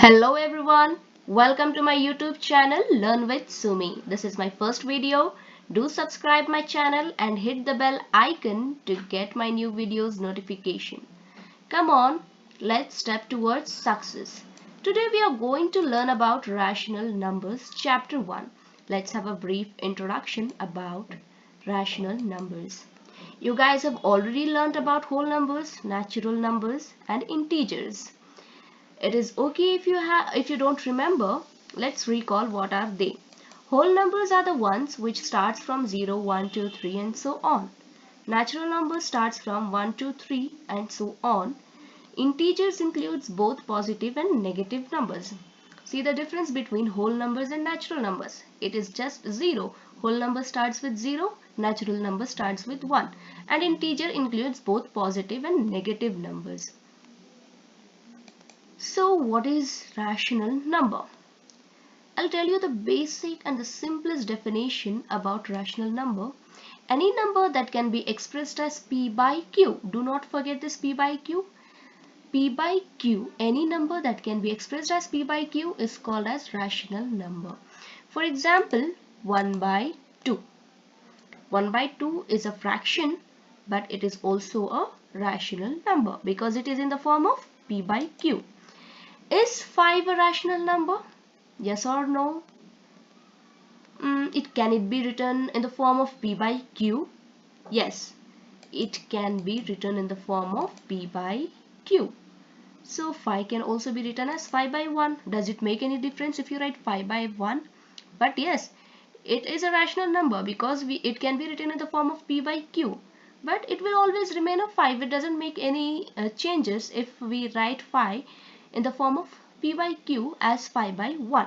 Hello everyone, welcome to my YouTube channel Learn with Sumi. This is my first video. Do subscribe my channel and hit the bell icon to get my new videos notification. Come on, let's step towards success. Today we are going to learn about rational numbers chapter 1. Let's have a brief introduction about rational numbers. You guys have already learned about whole numbers, natural numbers and integers. It is okay if you don't remember. Let's recall what are they. Whole numbers are the ones which starts from 0, 1, 2, 3 and so on. Natural numbers starts from 1, 2, 3 and so on. Integers includes both positive and negative numbers. See the difference between whole numbers and natural numbers. It is just 0. Whole number starts with 0, natural number starts with 1. And integer includes both positive and negative numbers. So what is rational number? I'll tell you the basic and the simplest definition about rational number. Any number that can be expressed as P by Q. Do not forget this P by Q. P by Q, any number that can be expressed as P by Q is called as rational number. For example, 1 by 2. 1 by 2 is a fraction, but it is also a rational number because it is in the form of P by Q. Is 5 a rational number? Yes or no? Can it be written in the form of P by Q? Yes, it can be written in the form of P by Q. So 5 can also be written as 5 by 1. Does it make any difference if you write 5 by 1? But yes, it is a rational number because it can be written in the form of P by Q. But it will always remain a 5. It doesn't make any changes if we write 5 in the form of P by Q as 5 by 1.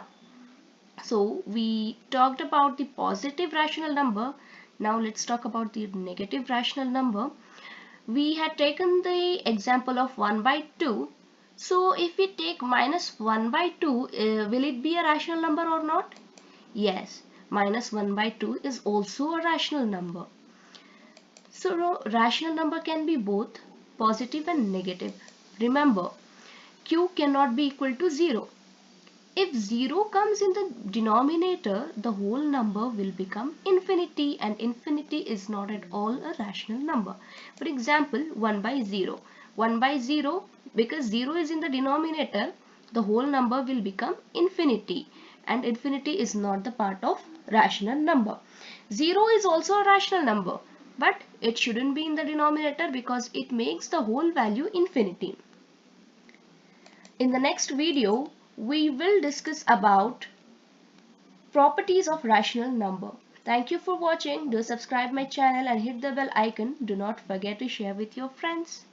So we talked about the positive rational number. Now let's talk about the negative rational number. We had taken the example of 1 by 2. So if we take minus 1 by 2, will it be a rational number or not? Yes, minus 1 by 2 is also a rational number. So rational number can be both positive and negative. Remember, Q cannot be equal to 0. If 0 comes in the denominator, the whole number will become infinity, and infinity is not at all a rational number. For example, 1 by 0. 1 by 0, because 0 is in the denominator, the whole number will become infinity, and infinity is not the part of rational number. 0 is also a rational number, but it shouldn't be in the denominator because it makes the whole value infinity. In the next video, we will discuss about properties of rational number. Thank you for watching. Do subscribe my channel and hit the bell icon. Do not forget to share with your friends.